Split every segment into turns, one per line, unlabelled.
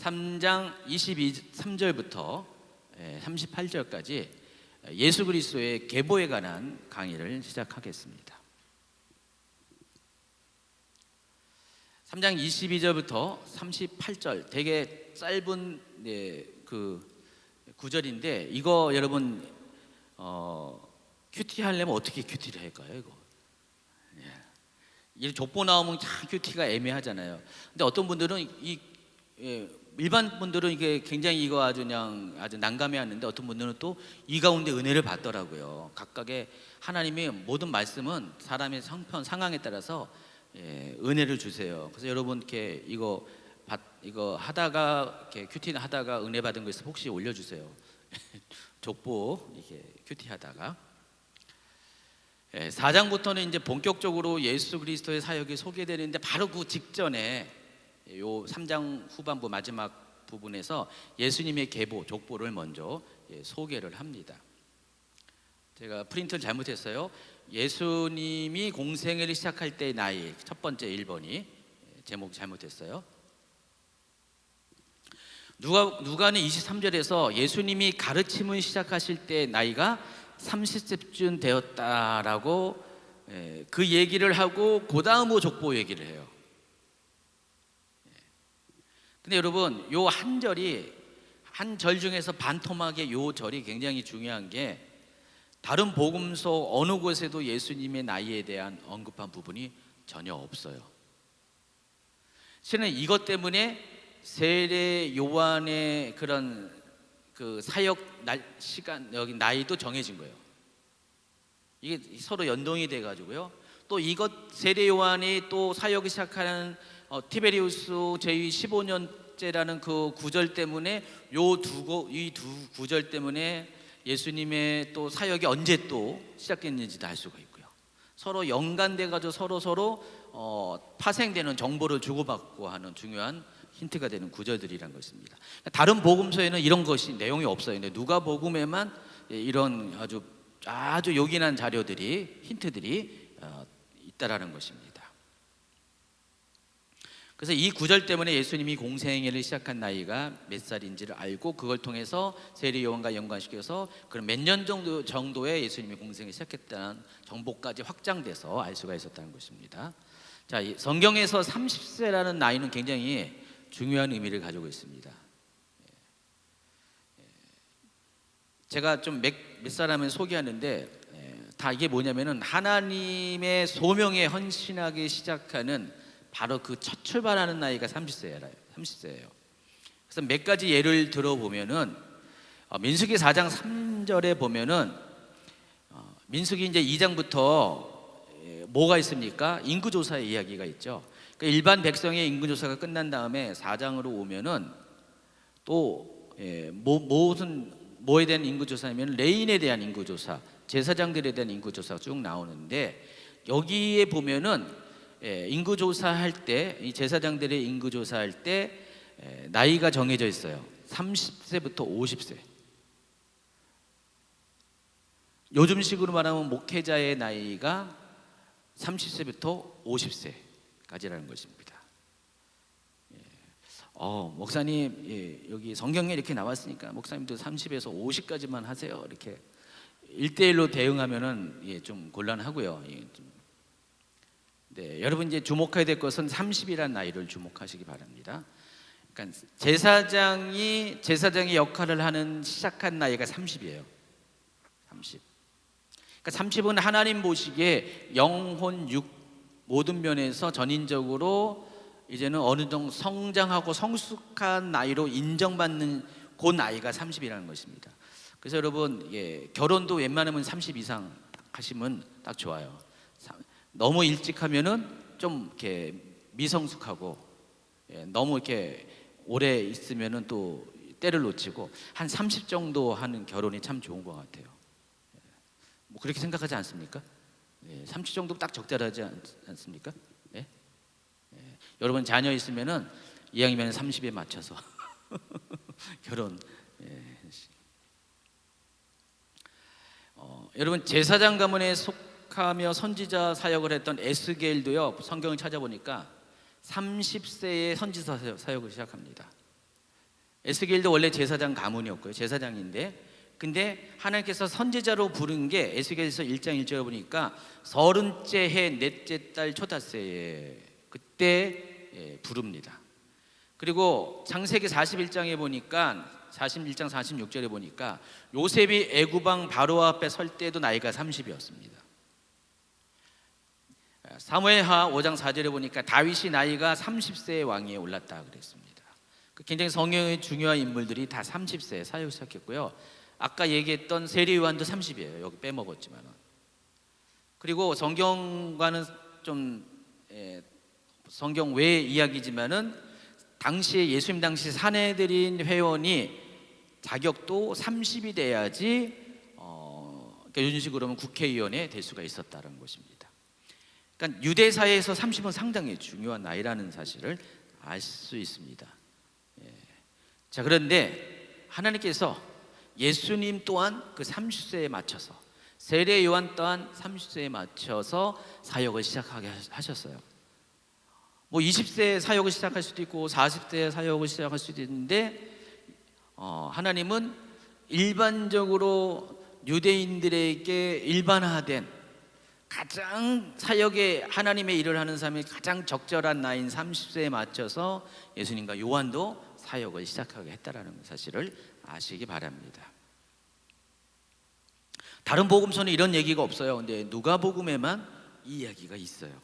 3장 23절부터 38절까지 예수 그리스도의 계보에 관한 강의를 시작하겠습니다. 3장 22절부터 38절 되게 짧은 그 구절인데, 이거 여러분 큐티 하려면 어떻게 큐티를 할까요? 이 족보 나오면 참 큐티가 애매하잖아요. 근데 어떤 분들은 일반 분들은 이게 굉장히 이거 아주 그냥 아주 난감해하는데, 어떤 분들은 또 이 가운데 은혜를 받더라고요. 각각의 하나님의 모든 말씀은 사람의 형편 상황에 따라서 은혜를 주세요. 그래서 여러분 이렇게 이거 하다가 이렇게 큐티 하다가 은혜 받은 거 있으면 혹시 올려주세요. 족보 이렇게 큐티 하다가 4장부터는 이제 본격적으로 예수 그리스도의 사역이 소개되는데, 바로 그 직전에 요 3장 후반부 마지막 부분에서 예수님의 계보, 족보를 먼저 소개를 합니다. 제가 프린트를 잘못했어요. 예수님이 공생애를 시작할 때의 나이, 첫 번째 1번이 제목 잘못했어요. 누가는 23절에서 예수님이 가르침을 시작하실 때 나이가 30세쯤 되었다라고 그 얘기를 하고 그 다음으로 족보 얘기를 해요. 근데 여러분, 요 한 절이, 한 절 중에서 반토막의 요 절이 굉장히 중요한 게, 다른 복음서 어느 곳에도 예수님의 나이에 대한 언급한 부분이 전혀 없어요. 실은 이것 때문에 세례 요한의 그런 그 사역 시간, 여기 나이도 정해진 거예요. 이게 서로 연동이 돼 가지고요. 또 이것 세례 요한이 또 사역을 시작하는 티베리우스 제2 15년째라는 그 구절 때문에, 이 두 구절 때문에 예수님의 또 사역이 언제 또 시작됐는지도 알 수가 있고요. 서로 연관돼 가지고 서로 파생되는 정보를 주고받고 하는 중요한 힌트가 되는 구절들이란 것입니다. 다른 복음서에는 이런 것이 내용이 없어요. 근데 누가복음에만 이런 아주 요긴한 자료들이, 힌트들이 있다라는 것입니다. 그래서 이 구절 때문에 예수님이 공생애를 시작한 나이가 몇 살인지를 알고, 그걸 통해서 세례 요한과 연관시켜서 그런 몇 년 정도에 예수님이 공생애를 시작했다는 정보까지 확장돼서 알 수가 있었다는 것입니다. 자, 성경에서 30세라는 나이는 굉장히 중요한 의미를 가지고 있습니다. 제가 좀 몇 사람을 소개하는데, 다 이게 뭐냐면은 하나님의 소명에 헌신하기 시작하는 바로 그 첫 출발하는 나이가 30세예요. 그래서 몇 가지 예를 들어보면은 민수기 4장 3절에 보면은 민수기 이제 2장부터 뭐가 있습니까? 인구조사의 이야기가 있죠. 그러니까 일반 백성의 인구조사가 끝난 다음에 4장으로 오면은 또 뭐에 대한 인구조사냐면 레인에 대한 인구조사, 제사장들에 대한 인구조사가 쭉 나오는데, 여기에 보면은 인구조사할 때, 이 제사장들의 인구조사할 때 나이가 정해져 있어요. 30세부터 50세. 요즘식으로 말하면 목회자의 나이가 30세부터 50세까지라는 것입니다. 목사님, 여기 성경에 이렇게 나왔으니까 목사님도 30에서 50까지만 하세요. 이렇게 1대1로 대응하면은 좀 곤란하고요. 네, 여러분 이제 주목해야 될 것은 30이라는 나이를 주목하시기 바랍니다. 그러니까 제사장이 역할을 시작한 나이가 30이에요. 30. 그러니까 30은 하나님 보시기에 영혼, 육 모든 면에서 전인적으로 이제는 어느 정도 성장하고 성숙한 나이로 인정받는 그 나이가 30이라는 것입니다. 그래서 여러분, 결혼도 웬만하면 30 이상 하시면 딱 좋아요. 너무 일찍 하면은 좀 이렇게 미성숙하고, 너무 이렇게 오래 있으면은 또 때를 놓치고, 한 30 정도 하는 결혼이 참 좋은 것 같아요. 뭐 그렇게 생각하지 않습니까? 30 정도 딱 적절하지 않습니까? 네? 여러분 자녀 있으면은 이왕이면 30에 맞춰서 결혼. 여러분, 제사장 가문에 속하며 선지자 사역을 했던 에스겔도요, 성경을 찾아보니까 30세에 선지자 사역을 시작합니다. 에스겔도 원래 제사장 가문이었고요. 제사장인데, 근데 하나님께서 선지자로 부른 게 에스겔서 1장 1절에 보니까 서른째 해 넷째 달 초닷새에 그때 부릅니다. 그리고 창세기 41장에 보니까 41장 46절에 보니까 요셉이 애굽왕 바로 앞에 설 때도 나이가 30이었습니다. 사무엘하 5장 4절에 보니까 다윗이 나이가 30세의 왕위에 올랐다 그랬습니다. 굉장히 성경의 중요한 인물들이 다 30세에 사역을 시작했고요. 아까 얘기했던 세례 요한도 30이에요. 여기 빼먹었지만. 그리고 성경과는 좀 성경 외의 이야기지만은 당시에 예수님 당시 사내들인 회원이 자격도 30이 돼야지 그러니까 이런 식으로 하면 국회의원에 될 수가 있었다는 것입니다. 그러니까 유대사회에서 30은 상당히 중요한 나이라는 사실을 알 수 있습니다. 자, 그런데 하나님께서 예수님 또한 그 30세에 맞춰서, 세례 요한 또한 30세에 맞춰서 사역을 시작하게 하셨어요. 뭐 20세에 사역을 시작할 수도 있고 40세에 사역을 시작할 수도 있는데 하나님은 일반적으로 유대인들에게 일반화된 가장 사역에 하나님의 일을 하는 사람이 가장 적절한 나이인 30세에 맞춰서 예수님과 요한도 사역을 시작하게 했다라는 사실을 아시기 바랍니다. 다른 복음서는 이런 얘기가 없어요. 근데 누가복음에만 이 이야기가 있어요.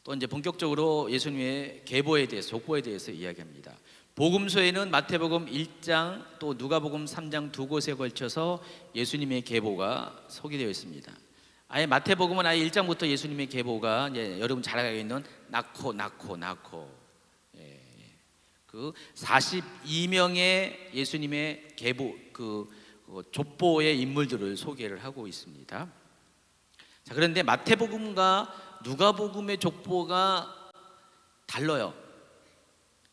또 이제 본격적으로 예수님의 계보에 대해서, 족보에 대해서 이야기합니다. 복음서에는 마태복음 1장 또 누가복음 3장 두 곳에 걸쳐서 예수님의 계보가 소개되어 있습니다. 아예 마태복음은 아예 1장부터 예수님의 계보가 이제 여러분 잘 알고 있는 낳고 그 42명의 예수님의 계보 그 족보의 인물들을 소개를 하고 있습니다. 자, 그런데 마태복음과 누가복음의 족보가 달라요.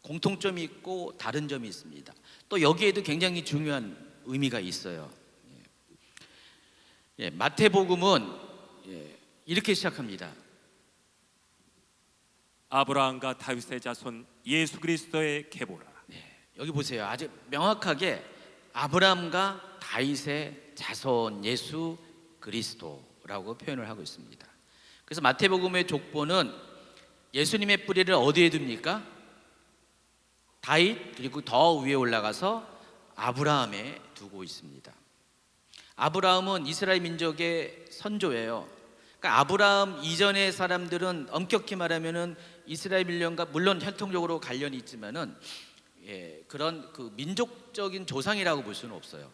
공통점이 있고 다른 점이 있습니다. 또 여기에도 굉장히 중요한 의미가 있어요. 마태복음은 이렇게 시작합니다.
아브라함과 다윗의 자손 예수 그리스도의 계보라.
여기 보세요. 아주 명확하게 아브라함과 다윗의 자손 예수 그리스도라고 표현을 하고 있습니다. 그래서 마태복음의 족보는 예수님의 뿌리를 어디에 둡니까? 다윗, 그리고 더 위에 올라가서 아브라함에 두고 있습니다. 아브라함은 이스라엘 민족의 선조예요. 그러니까 아브라함 이전의 사람들은 엄격히 말하면은 이스라엘 민족과 물론 혈통적으로 관련이 있지만은 그런 그 민족적인 조상이라고 볼 수는 없어요.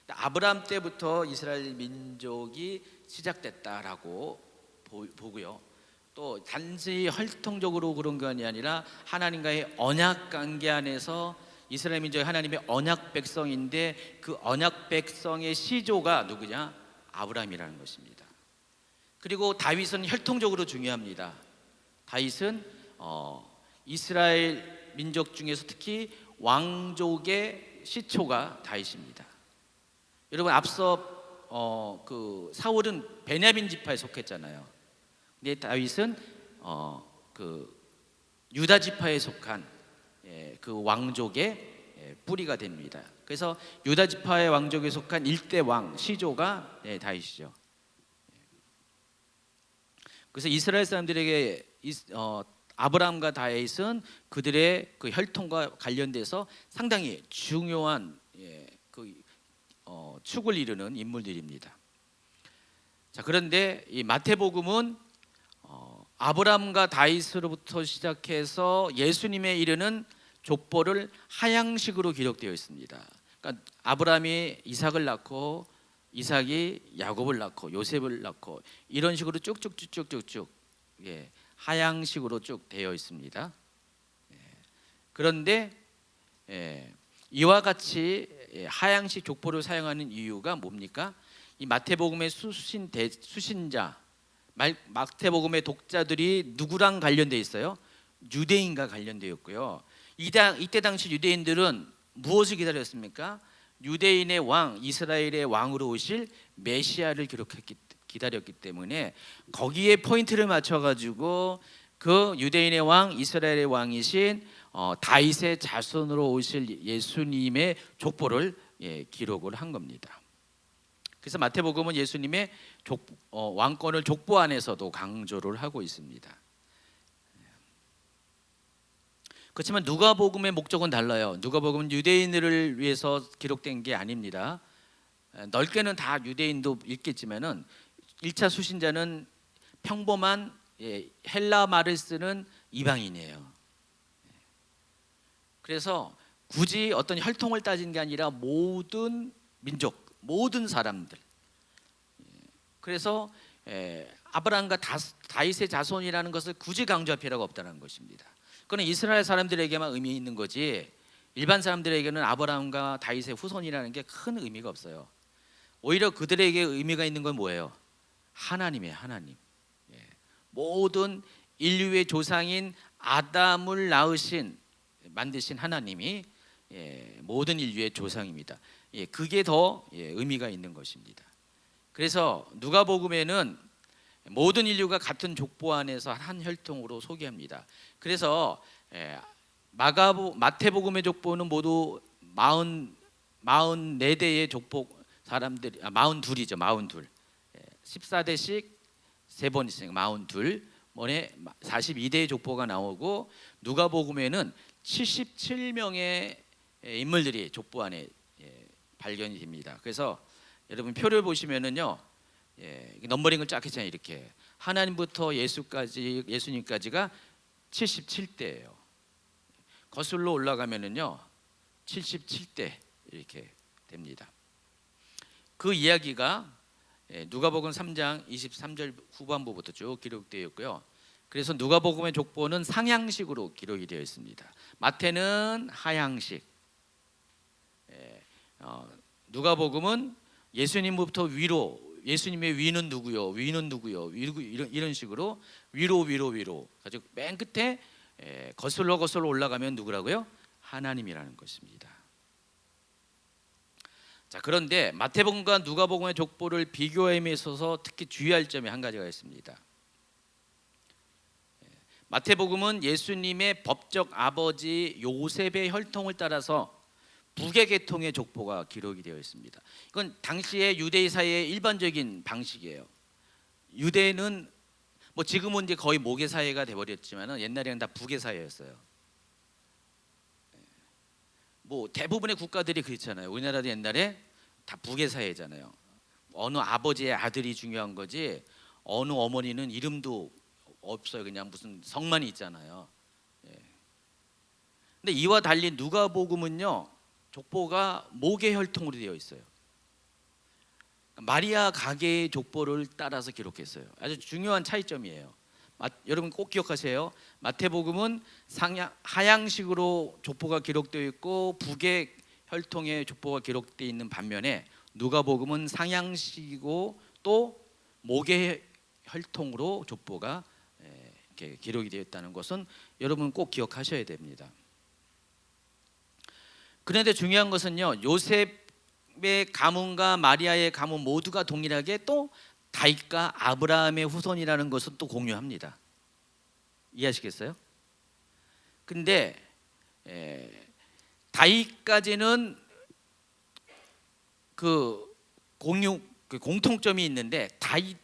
아브라함 때부터 이스라엘 민족이 시작됐다라고 보고요. 또 단지 혈통적으로 그런 것이 아니라 하나님과의 언약 관계 안에서 이스라엘 민족이 하나님의 언약 백성인데 그 언약 백성의 시조가 누구냐? 아브라함이라는 것입니다. 그리고 다윗은 혈통적으로 중요합니다. 다윗은 이스라엘 민족 중에서 특히 왕족의 시초가 다윗입니다. 여러분 앞서 그 사울은 베냐민 지파에 속했잖아요. 근데 다윗은 그 유다 지파에 속한 그 왕족의 뿌리가 됩니다. 그래서 유다 지파의 왕족에 속한 1대 왕 시조가 다윗이죠. 그래서 이스라엘 사람들에게 아브라함과 다윗은 그들의 그 혈통과 관련돼서 상당히 중요한 축을 이루는 인물들입니다. 자, 그런데 이 마태복음은 아브라함과 다윗으로부터 시작해서 예수님에 이르는 족보를 하향식으로 기록되어 있습니다. 그러니까 아브라함이 이삭을 낳고 이삭이 야곱을 낳고 요셉을 낳고 이런 식으로 쭉쭉쭉쭉쭉 하향식으로 쭉 되어 있습니다. 그런데 이와 같이 하향식 족보를 사용하는 이유가 뭡니까? 이 마태복음의 수신자 마태복음의 독자들이 누구랑 관련되어 있어요? 유대인과 관련되어 있고요. 이때 당시 유대인들은 무엇을 기다렸습니까? 유대인의 왕, 이스라엘의 왕으로 오실 메시아를 기다렸기 때문에 거기에 포인트를 맞춰가지고 그 유대인의 왕, 이스라엘의 왕이신 다윗의 자손으로 오실 예수님의 족보를 기록을 한 겁니다. 그래서 마태복음은 예수님의 왕권을 족보 안에서도 강조를 하고 있습니다. 그렇지만 누가복음의 목적은 달라요. 누가복음은 유대인들을 위해서 기록된 게 아닙니다. 넓게는 다 유대인도 읽겠지만은 1차 수신자는 평범한 헬라 말을 쓰는 이방인이에요. 그래서 굳이 어떤 혈통을 따진 게 아니라 모든 민족, 모든 사람들. 그래서 아브라함과 다윗의 자손이라는 것을 굳이 강조할 필요가 없다는 것입니다. 그건 이스라엘 사람들에게만 의미 있는 거지 일반 사람들에게는 아브라함과 다윗의 후손이라는 게 큰 의미가 없어요. 오히려 그들에게 의미가 있는 건 뭐예요? 하나님이에요. 하나님. 모든 인류의 조상인 아담을 만드신 하나님이 모든 인류의 조상입니다. 그게 더 의미가 있는 것입니다. 그래서 누가복음에는 모든 인류가 같은 족보 안에서 한 혈통으로 소개합니다. 그래서 마태복음의 족보는 모두 44대의 족보 사람들이 42이죠. 42. 14대씩 3번 있으니까 42번에 42대의 족보가 나오고 누가복음에는 77명의 인물들이 족보 안에 발견이 됩니다. 그래서 여러분 표를 보시면은요, 넘버링을 쫙 했잖아요. 이렇게 하나님부터 예수님까지가 77대예요. 거슬러 올라가면은요, 77대 이렇게 됩니다. 그 이야기가 누가복음 3장 23절 후반부부터 쭉 기록되어 있고요. 그래서 누가복음의 족보는 상향식으로 기록이 되어 있습니다. 마태는 하향식, 누가복음은 예수님부터 위로, 예수님의 위는 누구요? 위는 누구요? 이런 식으로 위로 가지고 맨 끝에 거슬러 올라가면 누구라고요? 하나님이라는 것입니다. 자, 그런데 마태복음과 누가복음의 족보를 비교함에 있어서 특히 주의할 점이 한 가지가 있습니다. 마태복음은 예수님의 법적 아버지 요셉의 혈통을 따라서 북의 계통의 족보가 기록이 되어 있습니다. 이건 당시의 유대 사회의 일반적인 방식이에요. 유대는 뭐 지금은 이제 거의 모계 사회가 돼버렸지만은 옛날에는 다 북의 사회였어요. 뭐 대부분의 국가들이 그렇잖아요. 우리나라도 옛날에 다 북의 사회잖아요. 어느 아버지의 아들이 중요한 거지 어느 어머니는 이름도 없어요. 그냥 무슨 성만 있잖아요. 근데 이와 달리 누가복음은요, 족보가 모계 혈통으로 되어 있어요. 마리아 가계의 족보를 따라서 기록했어요. 아주 중요한 차이점이에요. 여러분 꼭 기억하세요. 마태복음은 하향식으로 족보가 기록되어 있고 북의 혈통의 족보가 기록되어 있는 반면에 누가복음은 상향식이고 또 모계 혈통으로 족보가 이렇게 기록이 되어 있다는 것은 여러분 꼭 기억하셔야 됩니다. 그런데 중요한 것은요, 요셉의 가문과 마리아의 가문 모두가 동일하게 또 다윗과 아브라함의 후손이라는 것은 또 공유합니다. 이해하시겠어요? 근데 다윗까지는 그 공통점이 있는데 다윗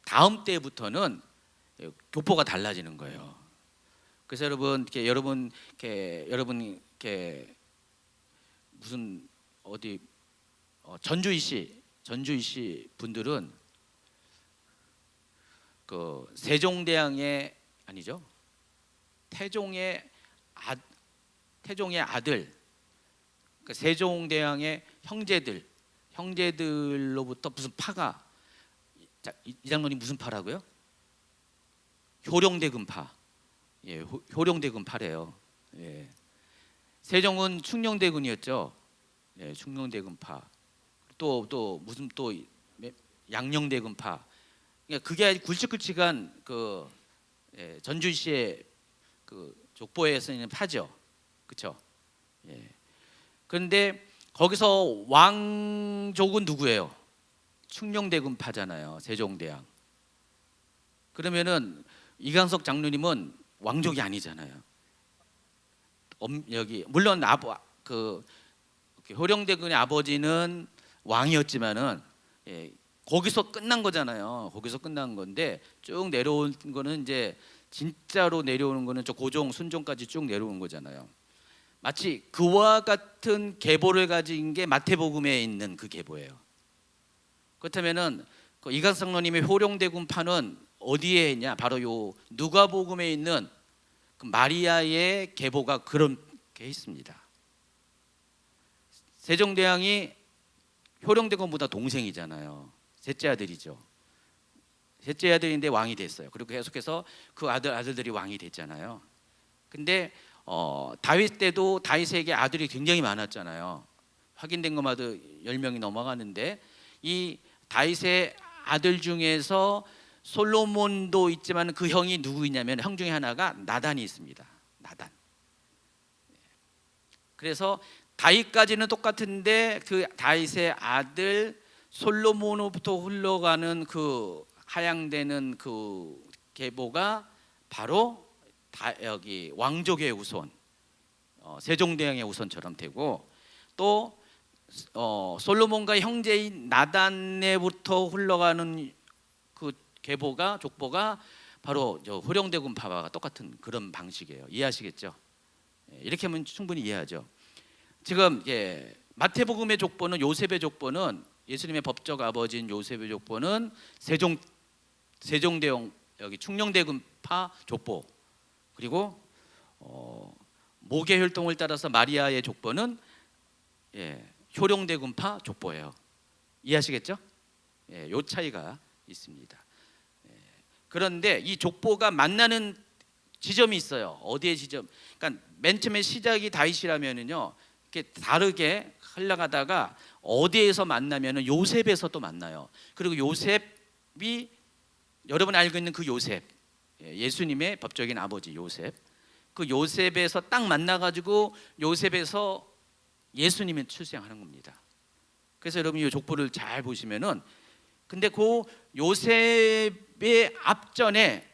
다음 때부터는 교포가 달라지는 거예요. 그래서 여러분 무슨 어디 전주시 분들은 그 세종대왕의 아니죠, 태종의 아들, 그러니까 세종대왕의 형제들로부터 무슨 파가, 이 장로님 무슨 파라고요? 효령대군파. 효령대군파래요. 세종은 충녕대군이었죠. 충녕대군파. 또 무슨 또 양녕대군파. 그러니까 그게 굵직굵직한 그 전주시의 그 족보에 쓰이는 파죠. 그렇죠? 그런데 거기서 왕족은 누구예요? 충녕대군파잖아요. 세종대왕. 그러면은 이강석 장로님은 왕족이 아니잖아요. 여기 물론 그 효령대군의 아버지는 왕이었지만은 거기서 끝난 거잖아요. 거기서 끝난 건데 쭉 내려온 거는 이제 진짜로 내려오는 거는 저 고종 순종까지 쭉 내려오는 거잖아요. 마치 그와 같은 계보를 가진 게 마태복음에 있는 그 계보예요. 그렇다면은 그 이간성로님의 효령대군파는 어디에 있냐? 바로 요 누가복음에 있는 그 마리아의 계보가 그렇게 있습니다. 세종대왕이 효령대군보다 동생이잖아요. 셋째 아들이죠. 셋째 아들인데 왕이 됐어요. 그리고 계속해서 그 아들들이 왕이 됐잖아요. 근데 다윗 때도 다윗에게 아들이 굉장히 많았잖아요. 확인된 것마다 10명이 넘어가는데 이 다윗의 아들 중에서 솔로몬도 있지만 그 형이 누구이냐면 형 중에 하나가 나단이 있습니다. 나단. 그래서 다윗까지는 똑같은데 그 다윗의 아들 솔로몬으로부터 흘러가는 그 하향되는 그 계보가 바로 여기 왕족의 후손, 세종대왕의 후손처럼 되고 또 솔로몬과 형제인 나단에부터 흘러가는 그 계보가 족보가 바로 저 호령대군파와 똑같은 그런 방식이에요. 이해하시겠죠? 이렇게 하면 충분히 이해하죠. 지금 마태복음의 족보는 요셉의 족보는 예수님의 법적 아버지인 요셉의 족보는 세종대왕 여기 충녕대군파 족보 그리고 모계 혈통을 따라서 마리아의 족보는 효령대군파 족보예요. 이해하시겠죠? 요 차이가 있습니다. 그런데 이 족보가 만나는 지점이 있어요. 어디에 지점? 그러니까 맨 처음에 시작이 다윗이라면은요, 이렇게 다르게 흘러가다가 어디에서 만나면은 요셉에서 또 만나요. 그리고 요셉이 여러분 알고 있는 그 요셉, 예수님의 법적인 아버지 요셉, 그 요셉에서 딱 만나가지고 요셉에서 예수님이 출생하는 겁니다. 그래서 여러분 이 족보를 잘 보시면은 근데 그 요셉의 앞전에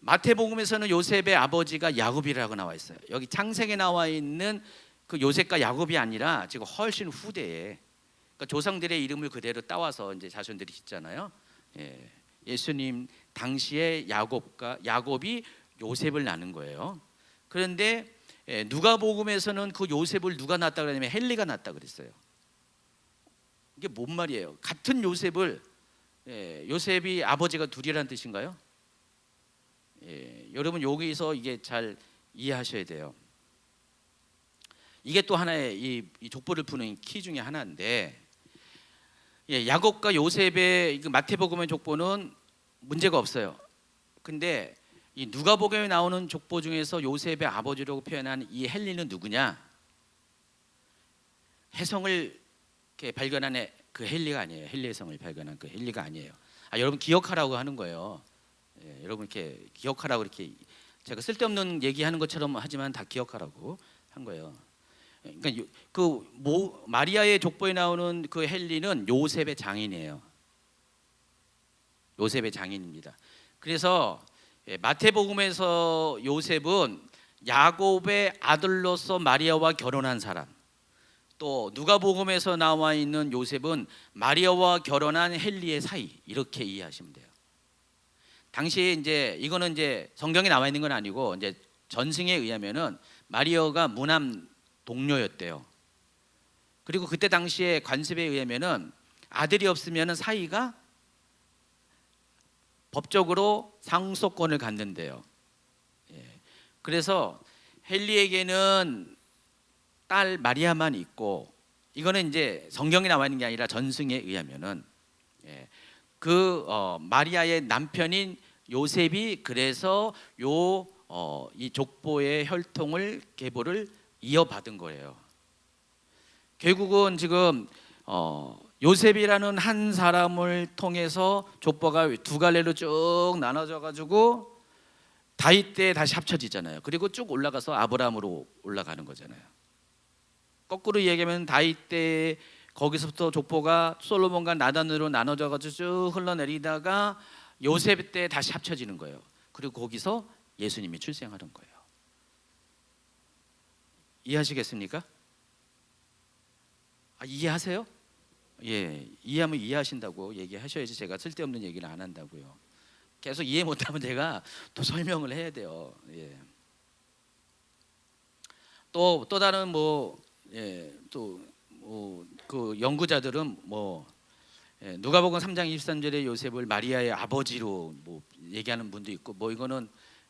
마태복음에서는 요셉의 아버지가 야곱이라고 나와 있어요. 여기 창세기에 나와 있는 그 요셉과 야곱이 아니라 지금 훨씬 후대에 그러니까 조상들의 이름을 그대로 따와서 이제 자손들이 짓잖아요. 예수님 당시에 야곱이 요셉을 낳는 거예요. 그런데 누가복음에서는 그 요셉을 누가 낳았다 그러냐면 헬리가 낳았다 그랬어요. 이게 뭔 말이에요? 같은 요셉을 요셉이 아버지가 둘이라는 뜻인가요? 여러분 여기서 이게 잘 이해하셔야 돼요. 이게 또 하나의 이 족보를 푸는 키 중에 하나인데 야곱과 요셉의 마태복음의 족보는 문제가 없어요. 근데 이 누가복음에 나오는 족보 중에서 요셉의 아버지라고 표현한 이 헬리는 누구냐? 해성을 이렇게 발견한 그 헬리가 아니에요. 헬리의 성을 발견한 그 헬리가 아니에요. 여러분 기억하라고 하는 거예요. 여러분 이렇게 기억하라고 이렇게 제가 쓸데없는 얘기하는 것처럼 하지만 다 기억하라고 한 거예요. 그러니까 마리아의 족보에 나오는 그 헬리는 요셉의 장인이에요. 요셉의 장인입니다. 그래서 마태복음에서 요셉은 야곱의 아들로서 마리아와 결혼한 사람. 또 누가복음에서 나와 있는 요셉은 마리아와 결혼한 헬리의 사이 이렇게 이해하시면 돼요. 당시에 이제 이거는 이제 성경에 나와 있는 건 아니고 이제 전승에 의하면은 마리아가 무남 동료였대요. 그리고 그때 당시에 관습에 의하면은 아들이 없으면은 사이가 법적으로 상속권을 갖는데요. 그래서 헬리에게는 딸 마리아만 있고 이거는 이제 성경에 나와 있는 게 아니라 전승에 의하면은 마리아의 남편인 요셉이 그래서 이 족보의 혈통을 계보를 이어받은 거예요. 결국은 지금 요셉이라는 한 사람을 통해서 족보가 두 갈래로 쭉 나눠져 가지고 다윗 때 다시 합쳐지잖아요. 그리고 쭉 올라가서 아브라함으로 올라가는 거잖아요. 거꾸로 얘기하면 다윗 때 거기서부터 족보가 솔로몬과 나단으로 나눠져 가지고 쭉 흘러내리다가 요셉 때 다시 합쳐지는 거예요. 그리고 거기서 예수님이 출생하는 거예요. 이해하시겠습니까? 이해하세요? 예, 이해하면 이해하신다고 얘기하셔야지 제가 쓸데없는 얘기를 안 한다고요. 계속 이해 못하면 제가 또 설명을 해야 돼요. 예. 또 다른 그 연구자들은 누가복음 3장 23절에 요셉을 마리아의 아버지로 얘기하는 분도 있고 이거는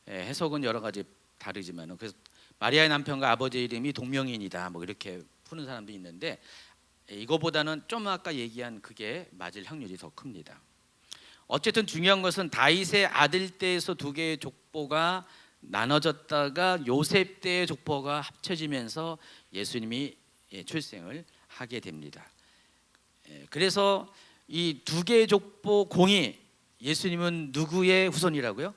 해석은 여러 가지 다르지만은 그래서 마리아의 남편과 아버지의 이름이 동명이인이다 이렇게 푸는 사람도 있는데 이거보다는 좀 아까 얘기한 그게 맞을 확률이 더 큽니다. 어쨌든 중요한 것은 다윗의 아들 때에서 두 개의 족보가 나눠졌다가 요셉 때의 족보가 합쳐지면서 예수님이 출생을 하게 됩니다. 그래서 이 두 개의 족보 공이 예수님은 누구의 후손이라고요?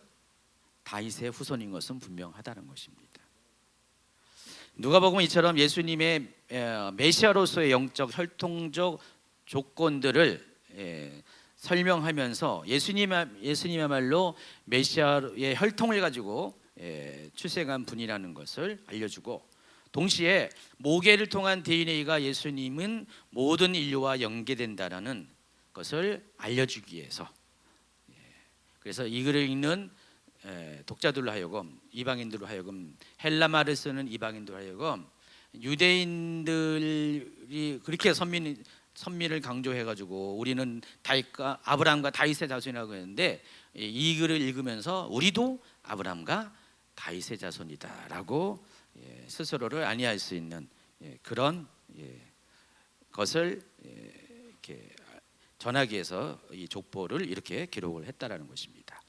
다윗의 후손인 것은 분명하다는 것입니다. 누가복음 이처럼 예수님의 메시아로서의 영적 혈통적 조건들을 설명하면서 예수님이야말로 메시아의 혈통을 가지고 출생한 분이라는 것을 알려주고 동시에 모계를 통한 DNA가 예수님은 모든 인류와 연계된다라는 것을 알려주기 위해서 그래서 이 글을 읽는 독자들로 하여금 이방인들로 하여금 헬라말을 쓰는 이방인들로 하여금 유대인들이 그렇게 선미를 강조해가지고 우리는 아브라함과 다윗의 자손이라고 했는데 이 글을 읽으면서 우리도 아브라함과 다윗의 자손이다라고 스스로를 안위할 수 있는 그런 것을 이렇게 전하기 위해서 이 족보를 이렇게 기록을 했다라는 것입니다.